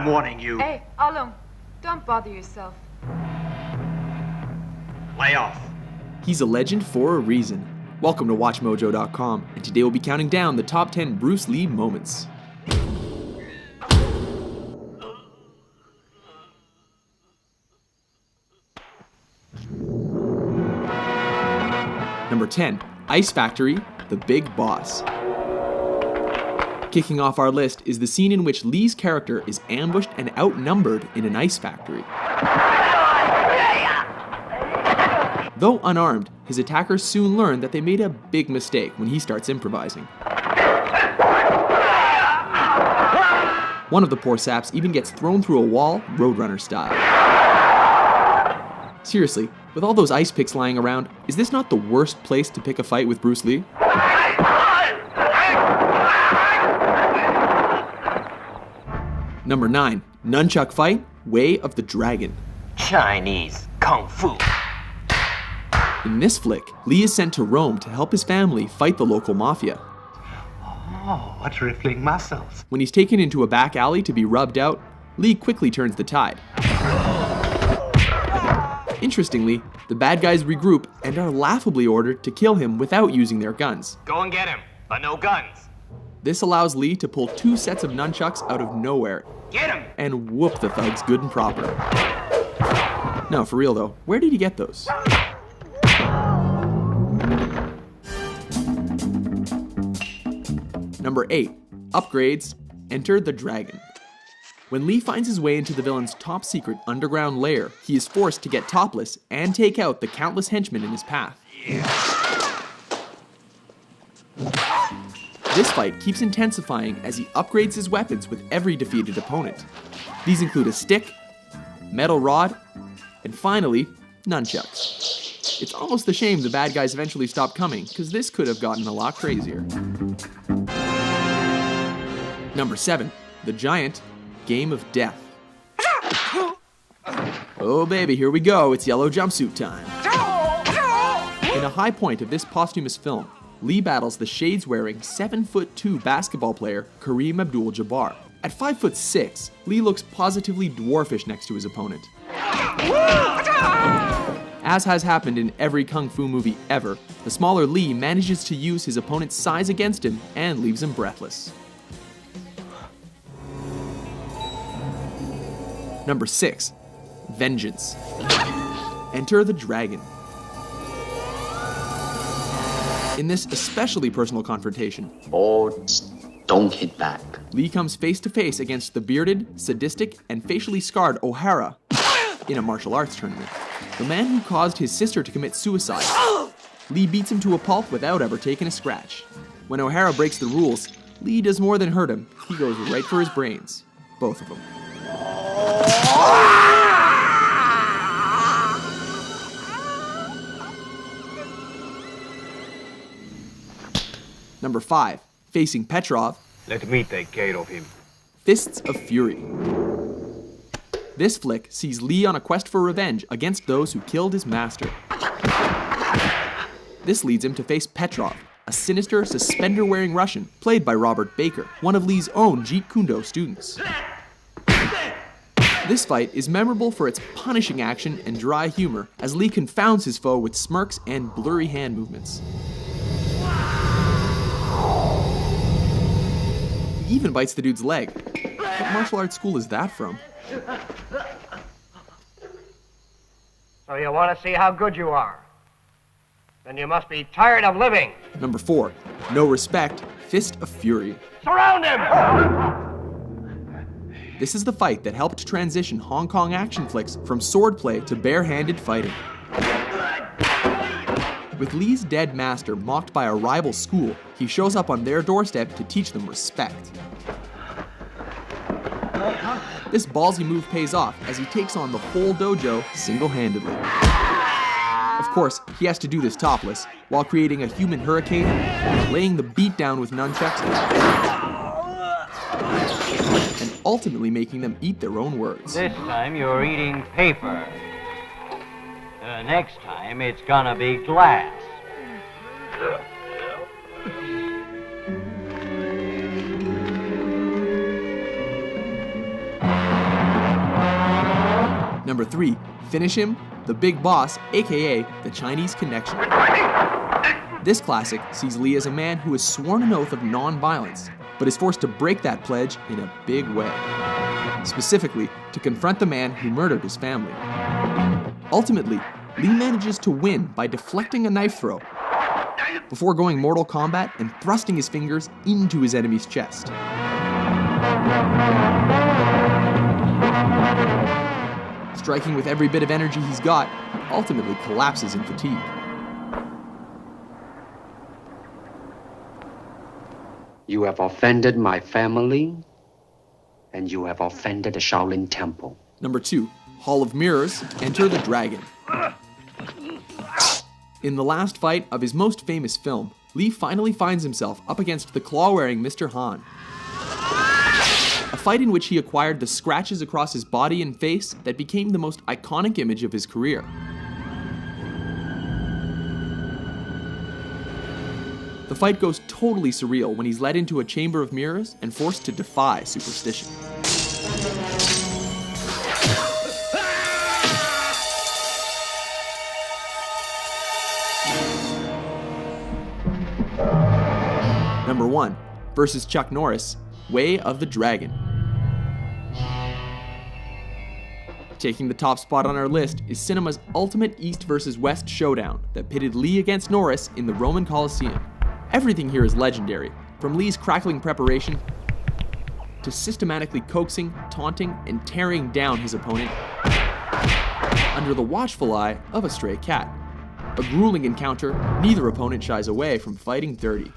I'm warning you. Hey, Alung, don't bother yourself. Lay off. He's a legend for a reason. Welcome to WatchMojo.com, and today we'll be counting down the top 10 Bruce Lee moments. Number 10, Ice Factory, The Big Boss. Kicking off our list is the scene in which Lee's character is ambushed and outnumbered in an ice factory. Though unarmed, his attackers soon learn that they made a big mistake when he starts improvising. One of the poor saps even gets thrown through a wall, Roadrunner style. Seriously, with all those ice picks lying around, is this not the worst place to pick a fight with Bruce Lee? Number 9, Nunchuck Fight, Way of the Dragon. Chinese Kung Fu. In this flick, Lee is sent to Rome to help his family fight the local mafia. Oh, what rippling muscles. When he's taken into a back alley to be rubbed out, Lee quickly turns the tide. Interestingly, the bad guys regroup and are laughably ordered to kill him without using their guns. Go and get him, but no guns. This allows Lee to pull 2 sets of nunchucks out of nowhere Get him! and whoop the thugs good and proper. No, for real though, where did he get those? Number 8, Upgrades, Enter the Dragon. When Lee finds his way into the villain's top secret underground lair, he is forced to get topless and take out the countless henchmen in his path. This fight keeps intensifying as he upgrades his weapons with every defeated opponent. These include a stick, metal rod, and finally, nunchucks. It's almost a shame the bad guys eventually stopped coming, because this could have gotten a lot crazier. Number 7, The Giant, Game of Death. Oh baby, here we go, it's yellow jumpsuit time. In a high point of this posthumous film, Lee battles the shades-wearing 7'2" basketball player Kareem Abdul-Jabbar. At 5'6", Lee looks positively dwarfish next to his opponent. As has happened in every kung fu movie ever, the smaller Lee manages to use his opponent's size against him and leaves him breathless. Number 6, Vengeance. Enter the Dragon. In this especially personal confrontation, Boards don't hit back. Lee comes face to face against the bearded, sadistic, and facially scarred O'Hara in a martial arts tournament. The man who caused his sister to commit suicide. Lee beats him to a pulp without ever taking a scratch. When O'Hara breaks the rules, Lee does more than hurt him, he goes right for his brains. Both of them. Number 5, facing Petrov, Let me take care of him. Fists of Fury. This flick sees Lee on a quest for revenge against those who killed his master. This leads him to face Petrov, a sinister, suspender-wearing Russian played by Robert Baker, one of Lee's own Jeet Kune Do students. This fight is memorable for its punishing action and dry humor as Lee confounds his foe with smirks and blurry hand movements. He even bites the dude's leg. What martial arts school is that from? So you want to see how good you are? Then you must be tired of living. Number 4, No Respect, Fist of Fury. Surround him! This is the fight that helped transition Hong Kong action flicks from swordplay to bare-handed fighting. With Lee's dead master mocked by a rival school, he shows up on their doorstep to teach them respect. This ballsy move pays off as he takes on the whole dojo single-handedly. Of course, he has to do this topless, while creating a human hurricane, laying the beat down with nunchucks, and ultimately making them eat their own words. This time you're eating paper. Next time it's gonna be glass. Number 3, Finish Him, The Big Boss, aka The Chinese Connection. This classic sees Lee as a man who has sworn an oath of non-violence, but is forced to break that pledge in a big way. Specifically, to confront the man who murdered his family. Ultimately, Lee manages to win by deflecting a knife throw, before going Mortal Kombat and thrusting his fingers into his enemy's chest. Striking with every bit of energy he's got, he ultimately collapses in fatigue. You have offended my family, and you have offended the Shaolin Temple. Number 2, Hall of Mirrors, Enter the Dragon. In the last fight of his most famous film, Lee finally finds himself up against the claw-wearing Mr. Han. A fight in which he acquired the scratches across his body and face that became the most iconic image of his career. The fight goes totally surreal when he's led into a chamber of mirrors and forced to defy superstition. Number 1, versus Chuck Norris, Way of the Dragon. Taking the top spot on our list is cinema's ultimate East versus West showdown that pitted Lee against Norris in the Roman Colosseum. Everything here is legendary, from Lee's crackling preparation to systematically coaxing, taunting, and tearing down his opponent under the watchful eye of a stray cat. A grueling encounter, neither opponent shies away from fighting dirty.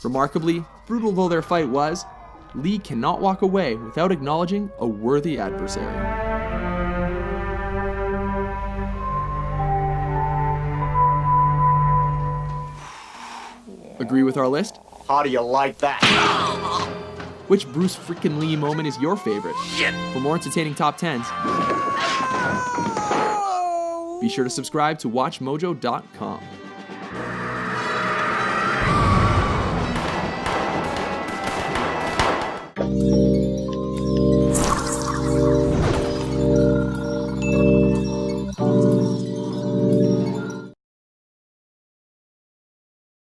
Remarkably, brutal though their fight was, Lee cannot walk away without acknowledging a worthy adversary. Agree with our list? How do you like that? Which Bruce freaking Lee moment is your favorite? For more entertaining top 10s, be sure to subscribe to WatchMojo.com.